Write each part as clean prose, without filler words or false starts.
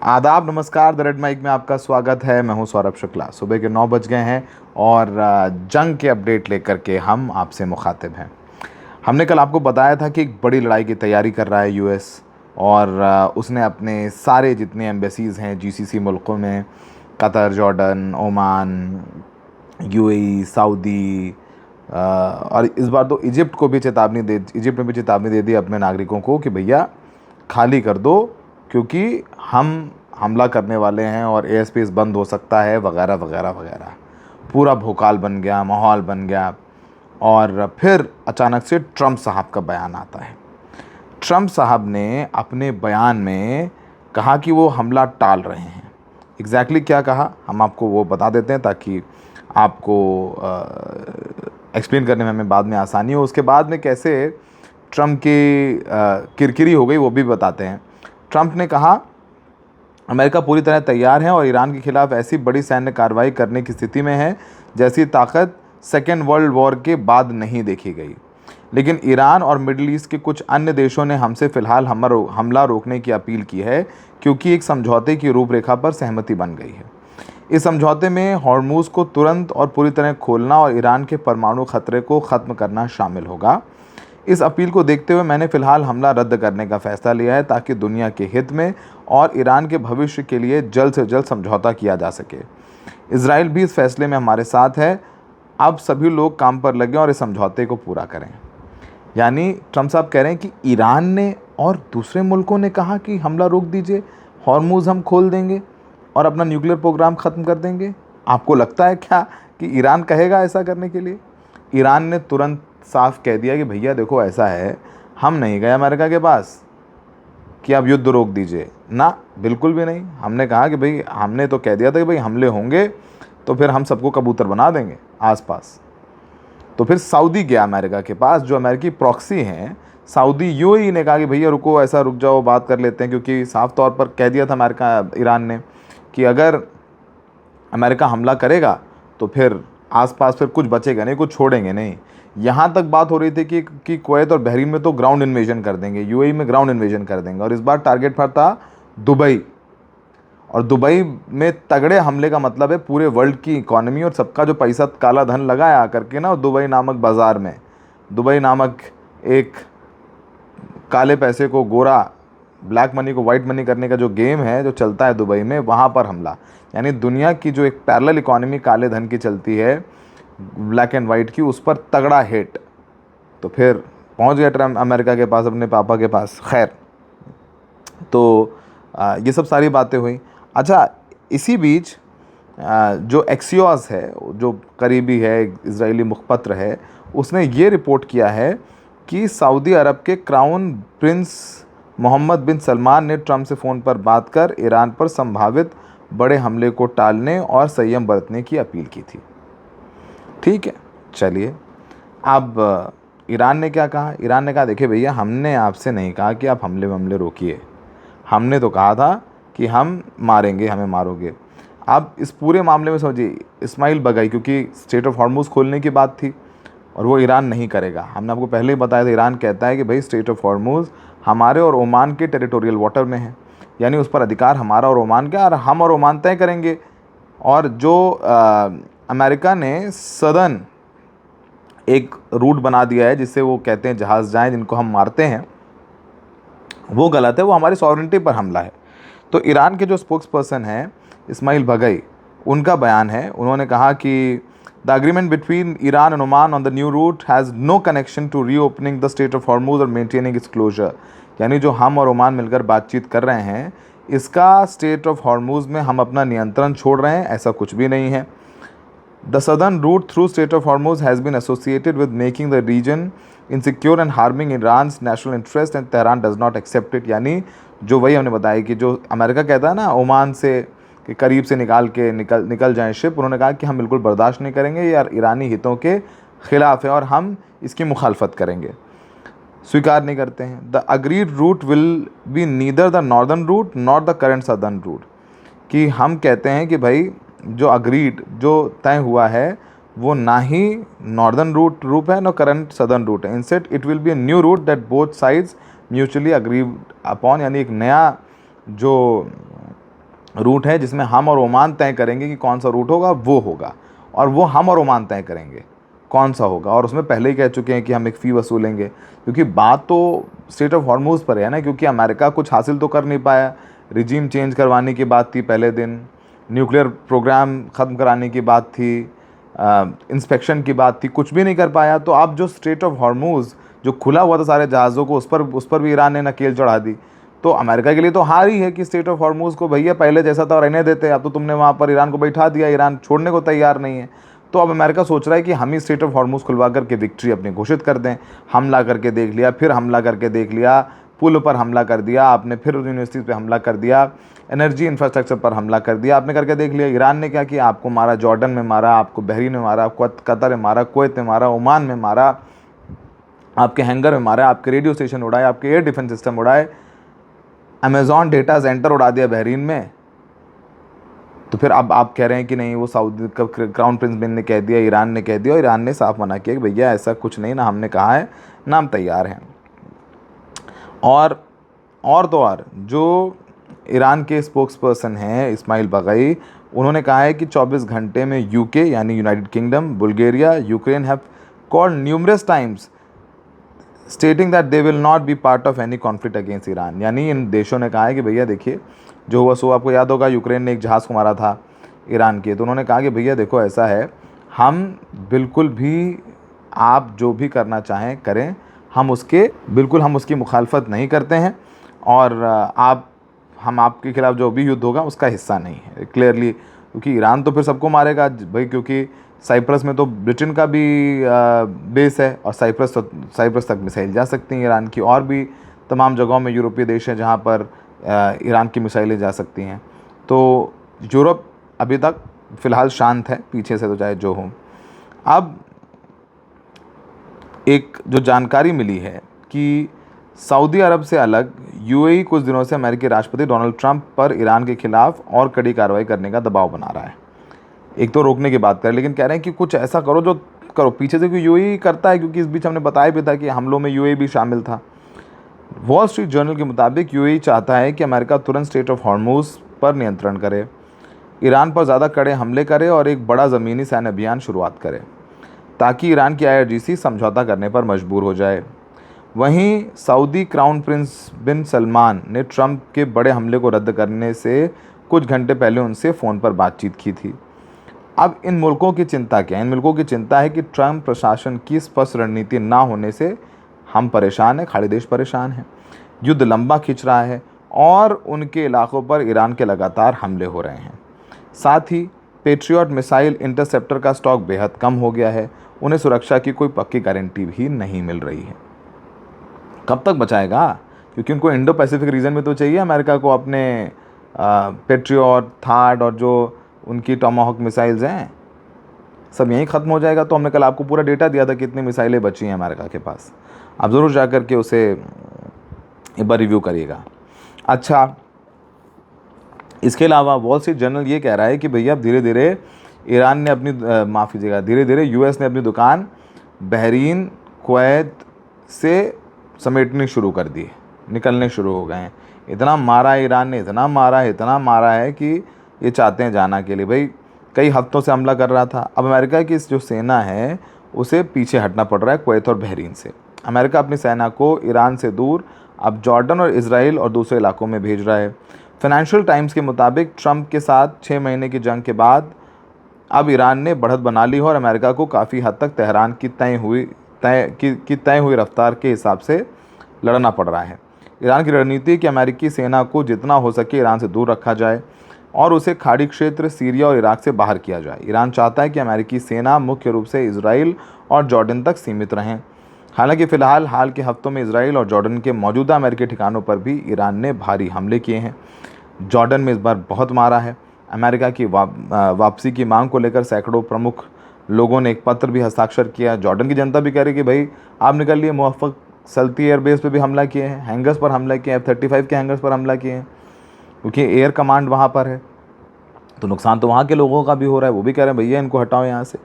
आदाब, नमस्कार। The red mic में आपका स्वागत है। मैं हूं सौरभ शुक्ला। सुबह के 9 बज गए हैं और जंग के अपडेट लेकर के हम आपसे मुखातिब हैं। हमने कल आपको बताया था कि एक बड़ी लड़ाई की तैयारी कर रहा है यूएस, और उसने अपने सारे जितने एम्बेसीज़ हैं जीसीसी मुल्कों में, Qatar, Jordan, Oman, UAE, Saudi, और इस बार तो इजिप्ट ने भी चेतावनी दे दी अपने नागरिकों को कि भैया खाली कर दो, क्योंकि हम हमला करने वाले हैं और एयर स्पेस बंद हो सकता है, वगैरह वगैरह वगैरह। पूरा भोकाल बन गया, माहौल बन गया। और फिर अचानक से ट्रंप साहब का बयान आता है। ट्रंप साहब ने अपने बयान में कहा कि वो हमला टाल रहे हैं। एग्जैक्टली क्या कहा हम आपको वो बता देते हैं, ताकि आपको एक्सप्लेन करने में हमें बाद में आसानी हो। उसके बाद में कैसे ट्रंप की किरकिरी हो गई वो भी बताते हैं। ट्रंप ने कहा, अमेरिका पूरी तरह तैयार है और ईरान के खिलाफ ऐसी बड़ी सैन्य कार्रवाई करने की स्थिति में है जैसी ताकत सेकेंड वर्ल्ड वॉर के बाद नहीं देखी गई। लेकिन ईरान और मिडिल ईस्ट के कुछ अन्य देशों ने हमसे फ़िलहाल हमला रोकने की अपील की है, क्योंकि एक समझौते की रूपरेखा पर सहमति बन गई है। इस समझौते में हॉर्मूज़ को तुरंत और पूरी तरह खोलना और ईरान के परमाणु खतरे को ख़त्म करना शामिल होगा। इस अपील को देखते हुए मैंने फ़िलहाल हमला रद्द करने का फ़ैसला लिया है, ताकि दुनिया के हित में और ईरान के भविष्य के लिए जल्द से जल्द समझौता किया जा सके। इजराइल भी इस फैसले में हमारे साथ है। अब सभी लोग काम पर लगे और इस समझौते को पूरा करें। यानी ट्रंप साहब कह रहे हैं कि ईरान ने और दूसरे मुल्कों ने कहा कि हमला रोक दीजिए, हॉर्मूज़ हम खोल देंगे और अपना न्यूक्लियर प्रोग्राम ख़त्म कर देंगे। आपको लगता है क्या कि ईरान कहेगा ऐसा करने के लिए? ईरान ने तुरंत साफ कह दिया कि भैया देखो, ऐसा है, हम नहीं गए अमेरिका के पास कि आप युद्ध रोक दीजिए ना, बिल्कुल भी नहीं। हमने कहा कि भाई, हमने तो कह दिया था कि भाई हमले होंगे तो फिर हम सबको कबूतर बना देंगे आसपास। तो फिर सऊदी गया अमेरिका के पास, जो अमेरिकी प्रॉक्सी हैं। सऊदी यूएई ने कहा कि भैया रुको, ऐसा रुक जाओ, बात कर लेते हैं, क्योंकि साफ तौर पर कह दिया था ईरान ने कि अगर अमेरिका हमला करेगा तो फिर आसपास फिर कुछ बचेगा नहीं, कुछ छोड़ेंगे नहीं। यहाँ तक बात हो रही थी कि कुवैत और बहरीन में तो ग्राउंड इन्वेजन कर देंगे, यूएई में ग्राउंड इन्वेजन कर देंगे। और इस बार टारगेट पर था दुबई, और दुबई में तगड़े हमले का मतलब है पूरे वर्ल्ड की इकॉनमी और सबका जो पैसा काला धन लगाया करके ना दुबई नामक बाज़ार में, दुबई नामक एक काले पैसे को गोरा, ब्लैक मनी को वाइट मनी करने का जो गेम है जो चलता है दुबई में, वहाँ पर हमला। यानी दुनिया की जो एक पैरेलल इकॉनमी काले धन की चलती है, ब्लैक एंड वाइट की, उस पर तगड़ा हिट। तो फिर पहुंच गया ट्रम्प अमेरिका के पास, अपने पापा के पास। खैर, तो ये सब सारी बातें हुई। अच्छा, इसी बीच जो एक्सियोस है, जो करीबी है, इजरायली मुखपत्र है, उसने ये रिपोर्ट किया है कि सऊदी अरब के क्राउन प्रिंस मोहम्मद बिन सलमान ने ट्रंप से फ़ोन पर बात कर ईरान पर संभावित बड़े हमले को टालने और संयम बरतने की अपील की थी। ठीक है, चलिए। अब ईरान ने क्या कहा? ईरान ने कहा, देखिए भैया, हमने आपसे नहीं कहा कि आप हमले रोकिए, हमने तो कहा था कि हम मारेंगे, हमें मारोगे। अब इस पूरे मामले में समझिए, इस्माइल बगाई, क्योंकि स्ट्रेट ऑफ हॉर्मुज़ खोलने की बात थी और वो ईरान नहीं करेगा। हमने आपको पहले ही बताया था, ईरान कहता है कि भाई स्ट्रेट ऑफ हॉर्मुज़ हमारे और ओमान के टेरिटोरियल वाटर में है, यानी उस पर अधिकार हमारा और ओमान का, और हम और ओमान तय करेंगे। और जो अमेरिका ने सदर्न एक रूट बना दिया है जिससे वो कहते हैं जहाज़ जाएं जिनको हम मारते हैं, वो गलत है, वो हमारी सॉवरेंटी पर हमला है। तो ईरान के जो स्पोक्स पर्सन हैं इस्माइल बगाई, उनका बयान है। उन्होंने कहा कि the agreement between Iran and Oman on the new route has no connection to reopening the strait of Hormuz और मेंटेनिंग इट्स क्लोजर। यानी जो हम और ओमान मिलकर बातचीत कर रहे हैं, इसका स्ट्रेट ऑफ हॉर्मुज़ में हम अपना नियंत्रण छोड़ रहे हैं, ऐसा कुछ भी नहीं है। The southern route through Strait of Hormuz has been associated with making the region insecure and harming Iran's national interest and Tehran does not accept it। यानी जो वही हमने बताया कि जो अमेरिका कहता है ना ओमान से कि करीब से निकल जाएं शिप, उन्होंने कहा कि हम बिल्कुल बर्दाश्त नहीं करेंगे, ये ईरानी हितों के ख़िलाफ़ है और हम इसकी मुखालफत करेंगे, स्वीकार नहीं करते हैं। The agreed route will be neither the northern route not the current southern route. कि हम कहते हैं कि भाई जो अग्रीड, जो तय हुआ है, वो ना ही नॉर्दर्न रूट है, ना करंट सदर्न रूट है। Instead it will be a new root that both sides mutually agree upon. यानी एक नया जो रूट है जिसमें हम और ओमान तय करेंगे कि कौन सा रूट होगा वो होगा, और वो हम और ओमान तय करेंगे कौन सा होगा। और उसमें पहले ही कह चुके हैं कि हम एक फ़ी वसूलेंगे, क्योंकि बात तो स्ट्रेट ऑफ हॉर्मूज़ पर है ना, क्योंकि अमेरिका कुछ हासिल तो कर नहीं पाया। रिजीम चेंज करवाने की बात थी पहले दिन, न्यूक्लियर प्रोग्राम ख़त्म कराने की बात थी, इंस्पेक्शन की बात थी, कुछ भी नहीं कर पाया। तो अब जो स्ट्रेट ऑफ हॉर्मूज़ जो खुला हुआ था सारे जहाज़ों को, उस पर भी ईरान ने नकेल चढ़ा दी। तो अमेरिका के लिए तो हार ही है कि स्ट्रेट ऑफ हॉर्मूज़ को भैया पहले जैसा था रहने देते, अब तो तुमने वहाँ पर ईरान को बैठा दिया, ईरान छोड़ने को तैयार नहीं है। तो अब अमेरिका सोच रहा है कि हम ही स्ट्रेट ऑफ हॉर्मूज़ खुलवा करके विक्ट्री अपनी घोषित कर दें। हमला करके देख लिया, फिर हमला करके देख लिया, पुल पर हमला कर दिया आपने, फिर यूनिवर्सिटीज़ पे हमला कर दिया, एनर्जी इंफ्रास्ट्रक्चर पर हमला कर दिया आपने, करके देख लिया। ईरान ने क्या किया, आपको मारा, जॉर्डन में मारा, आपको बहरीन में मारा, कतर में मारा, कुवैत में मारा, ओमान में मारा, आपके हैंगर में मारा, आपके रेडियो स्टेशन उड़ाए, आपके एयर डिफेंस सिस्टम उड़ाए, अमेज़ॉन डेटा सेंटर उड़ा दिया बहरीन में। तो फिर अब आप कह रहे हैं कि नहीं, वो सऊदी का क्राउन प्रिंस बिन ने कह दिया, ईरान ने कह दिया, और ईरान ने साफ मना किया कि भैया ऐसा कुछ नहीं, ना हमने कहा है ना हम तैयार हैं। और तो और जो ईरान के स्पोक्स पर्सन हैं इस्माइल बगई, उन्होंने कहा है कि 24 घंटे में यूके यानी United kingdom, Bulgaria, Ukraine have called numerous times stating that they will not be part of any conflict against Iran. यानी इन देशों ने कहा है कि भैया देखिए, जो हुआ सो आपको याद होगा, यूक्रेन ने एक जहाज़ को मारा था ईरान के, तो उन्होंने कहा कि भैया देखो ऐसा है, हम बिल्कुल भी आप जो भी करना चाहें करें, हम उसकी मुखालफत नहीं करते हैं, और हम आपके खिलाफ़ जो भी युद्ध होगा उसका हिस्सा नहीं है क्लियरली। क्योंकि ईरान तो फिर सबको मारेगा भाई, क्योंकि साइप्रस में तो ब्रिटेन का भी बेस है, और साइप्रस तक मिसाइल जा सकती हैं ईरान की, और भी तमाम जगहों में यूरोपीय देश हैं जहाँ पर ईरान की मिसाइलें जा सकती हैं। तो यूरोप अभी तक फ़िलहाल शांत है पीछे से, तो चाहे जो हो। अब एक जो जानकारी मिली है कि सऊदी अरब से अलग यूएई कुछ दिनों से अमेरिकी राष्ट्रपति डोनाल्ड ट्रंप पर ईरान के खिलाफ और कड़ी कार्रवाई करने का दबाव बना रहा है। एक तो रोकने की बात करें, लेकिन कह रहे हैं कि कुछ ऐसा करो जो करो पीछे से, क्योंकि यूएई करता है, क्योंकि इस बीच हमने बताया भी था कि हमलों में यूएई भी शामिल था। वॉल स्ट्रीट जर्नल के मुताबिक यूएई चाहता है कि अमेरिका तुरंत स्ट्रेट ऑफ हॉर्मूज़ पर नियंत्रण करे, ईरान पर ज़्यादा कड़े हमले करे और एक बड़ा ज़मीनी सैन्य अभियान शुरुआत करे, ताकि ईरान की आईआरजीसी समझौता करने पर मजबूर हो जाए। वहीं सऊदी क्राउन प्रिंस बिन सलमान ने ट्रंप के बड़े हमले को रद्द करने से कुछ घंटे पहले उनसे फ़ोन पर बातचीत की थी। अब इन मुल्कों की चिंता क्या है? इन मुल्कों की चिंता है कि ट्रंप प्रशासन की स्पष्ट रणनीति ना होने से हम परेशान हैं, खाड़ी देश परेशान हैं, युद्ध लंबा खिंच रहा है, और उनके इलाकों पर ईरान के लगातार हमले हो रहे हैं। साथ ही पेट्रियट मिसाइल इंटरसेप्टर का स्टॉक बेहद कम हो गया है, उन्हें सुरक्षा की कोई पक्की गारंटी भी नहीं मिल रही है। कब तक बचाएगा? क्योंकि उनको इंडो पैसिफिक रीजन में तो चाहिए अमेरिका को अपने पेट्रियट, थार्ड और जो उनकी टॉमाहॉक मिसाइल्स हैं, सब यहीं ख़त्म हो जाएगा। तो हमने कल आपको पूरा डेटा दिया था कितनी मिसाइलें बची हैं अमेरिका के पास, आप ज़रूर जा कर के उसे एक बार रिव्यू करिएगा। अच्छा, इसके अलावा वॉल स्ट्रीट जर्नल ये कह रहा है कि भैया धीरे धीरे ईरान ने अपनी माफ़ कीजिएगा, धीरे धीरे यूएस ने अपनी दुकान बहरीन, कुवैत से समेटनी शुरू कर दी, निकलने शुरू हो गए हैं। इतना मारा ईरान ने, इतना मारा है कि ये चाहते हैं जाना के लिए। भाई कई हफ्तों से हमला कर रहा था, अब अमेरिका की जो सेना है उसे पीछे हटना पड़ रहा है कुवैत और बहरीन से। अमेरिका अपनी सेना को ईरान से दूर अब जॉर्डन और इजराइल और दूसरे इलाकों में भेज रहा है। फाइनेंशियल टाइम्स के मुताबिक ट्रंप के साथ 6 महीने की जंग के बाद अब ईरान ने बढ़त बना ली है, और अमेरिका को काफ़ी हद तक तेहरान की तय हुई रफ्तार के हिसाब से लड़ना पड़ रहा है। ईरान की रणनीति कि अमेरिकी सेना को जितना हो सके ईरान से दूर रखा जाए और उसे खाड़ी क्षेत्र, सीरिया और इराक से बाहर किया जाए। ईरान चाहता है कि अमेरिकी सेना मुख्य रूप से इजराइल और जॉर्डन तक सीमित रहें। हालांकि फ़िलहाल हाल के हफ्तों में इजराइल और जॉर्डन के मौजूदा अमेरिकी ठिकानों पर भी ईरान ने भारी हमले किए हैं। जॉर्डन में इस बार बहुत मारा है। अमेरिका की वापसी की मांग को लेकर सैकड़ों प्रमुख लोगों ने एक पत्र भी हस्ताक्षर किया। जॉर्डन की जनता भी कह रही कि भाई आप निकल लिए, मुवफ़्फ़क़ सल्ती एयरबेस पे भी हमला किए हैं, हैंगर्स पर हमला किए हैं, F-35 के हैंगर्स पर हमला किए हैं, क्योंकि एयर कमांड वहाँ पर है। तो नुकसान तो वहाँ के लोगों का भी हो रहा है, वो भी कह रहे हैं भैया इनको हटाओ यहाँ से।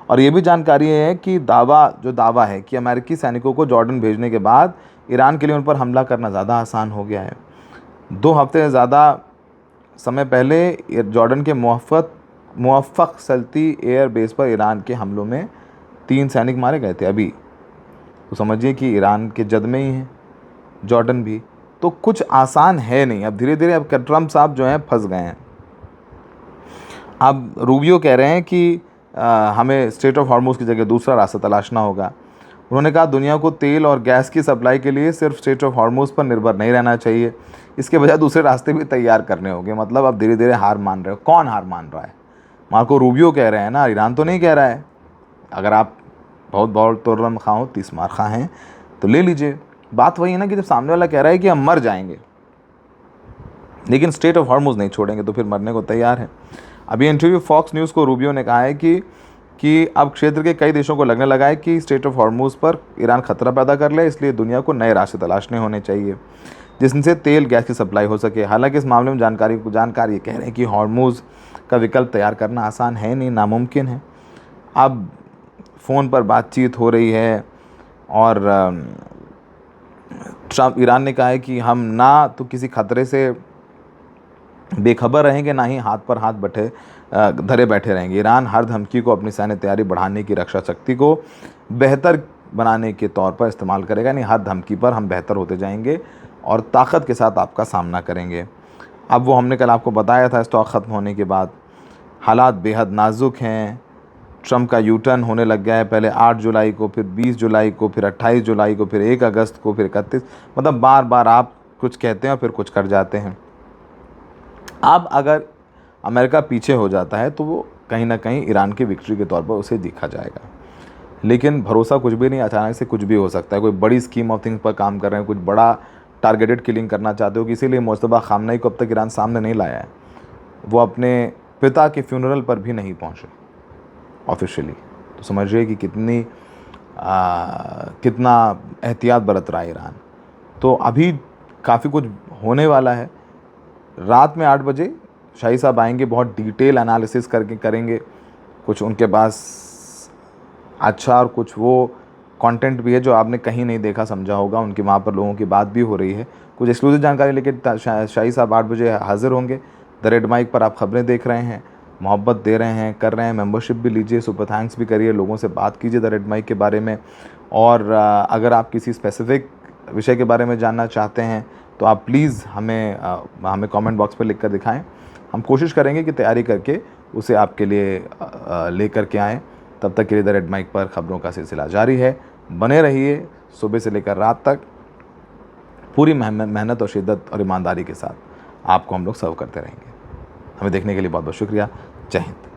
और ये भी जानकारी है कि दावा है कि अमेरिकी सैनिकों को जॉर्डन भेजने के बाद ईरान के लिए उन पर हमला करना ज़्यादा आसान हो गया है। 2 हफ्ते से ज़्यादा समय पहले जॉर्डन के मुवफ़्फ़क़ सल्ती एयर बेस पर ईरान के हमलों में 3 सैनिक मारे गए थे अभी। तो समझिए कि ईरान के जद में ही है जॉर्डन भी, तो कुछ आसान है नहीं। अब धीरे धीरे अब ट्रम्प साहब जो हैं फंस गए हैं। अब रूबियो कह रहे हैं कि हमें स्ट्रेट ऑफ हॉर्मुज़ की जगह दूसरा रास्ता तलाशना होगा। उन्होंने कहा दुनिया को तेल और गैस की सप्लाई के लिए सिर्फ स्ट्रेट ऑफ हॉर्मुज़ पर निर्भर नहीं रहना चाहिए, इसके बजाय दूसरे रास्ते भी तैयार करने होंगे। मतलब अब धीरे धीरे हार मान रहे हो। कौन हार मान रहा है? मार्को रूबियो कह रहे हैं ना, ईरान तो नहीं कह रहा है। अगर आप बहुत बहुत तोरम खा हो 30 मार खा हैं तो ले लीजिए। बात वही है ना कि जब सामने वाला कह रहा है कि हम मर जाएंगे लेकिन स्ट्रेट ऑफ हॉर्मुज़ नहीं छोड़ेंगे, तो फिर मरने को तैयार है। अभी इंटरव्यू फॉक्स न्यूज़ को रूबियो ने कहा है कि अब क्षेत्र के कई देशों को लगने लगा है कि स्ट्रेट ऑफ हॉर्मुज़ पर ईरान खतरा पैदा कर ले, इसलिए दुनिया को नए रास्ते तलाशने होने चाहिए जिनसे तेल गैस की सप्लाई हो सके। हालांकि इस मामले में जानकार ये कह रहे हैं कि हॉर्मुज़ का विकल्प तैयार करना आसान है नहीं, नामुमकिन है। अब फ़ोन पर बातचीत हो रही है और ट्रम्प ईरान ने कहा है कि हम ना तो किसी खतरे से बेखबर रहेंगे, ना ही हाथ पर हाथ धरे बैठे रहेंगे। ईरान हर धमकी को अपनी सैन्य तैयारी बढ़ाने की, रक्षा शक्ति को बेहतर बनाने के तौर पर इस्तेमाल करेगा। यानी हर धमकी पर हम बेहतर होते जाएंगे और ताकत के साथ आपका सामना करेंगे। अब वो हमने कल आपको बताया था, स्टॉक ख़त्म होने के बाद हालात बेहद नाजुक हैं। ट्रम्प का यू टर्न होने लग गया है, पहले 8 जुलाई को, फिर 20 जुलाई को, फिर 28 जुलाई को, फिर 1 अगस्त को, फिर 31। मतलब बार बार आप कुछ कहते हैं और फिर कुछ कर जाते हैं। अब अगर अमेरिका पीछे हो जाता है तो वो कहीं ना कहीं ईरान की विक्ट्री के तौर पर उसे देखा जाएगा, लेकिन भरोसा कुछ भी नहीं, अचानक से कुछ भी हो सकता है। कोई बड़ी स्कीम ऑफ थिंग्स पर काम कर रहे हैं, कुछ बड़ा टारगेटेड किलिंग करना चाहते हो, इसीलिए मुस्तफा खामनेई को अब तक ईरान सामने नहीं लाया है। वो अपने पिता के फ्यूनरल पर भी नहीं पहुँचे ऑफिशियली। तो समझिए कि कितना एहतियात बरत रहा है ईरान। तो अभी काफ़ी कुछ होने वाला है। रात में 8 बजे शाही साहब आएंगे, बहुत डिटेल एनालिसिस करेंगे। कुछ उनके पास अच्छा और कुछ वो कंटेंट भी है जो आपने कहीं नहीं देखा समझा होगा। उनके वहाँ पर लोगों की बात भी हो रही है, कुछ एक्सक्लूसिव जानकारी लेके शाही साहब 8 बजे हाजिर होंगे। द रेड माइक पर आप खबरें देख रहे हैं, मोहब्बत दे रहे हैं, कर रहे हैं। मेंबरशिप भी लीजिए, सुपर थैंक्स भी करिए, लोगों से बात कीजिए द रेड माइक के बारे में। और अगर आप किसी स्पेसिफिक विषय के बारे में जानना चाहते हैं तो आप प्लीज़ हमें कमेंट बॉक्स पर लिख कर दिखाएं। हम कोशिश करेंगे कि तैयारी करके उसे आपके लिए लेकर के आएँ। तब तक के लिए द रेड माइक पर खबरों का सिलसिला जारी है। बने रहिए, सुबह से लेकर रात तक पूरी मेहनत और शिद्दत और ईमानदारी के साथ आपको हम लोग सर्व करते रहेंगे। हमें देखने के लिए बहुत बहुत शुक्रिया। जय हिंद।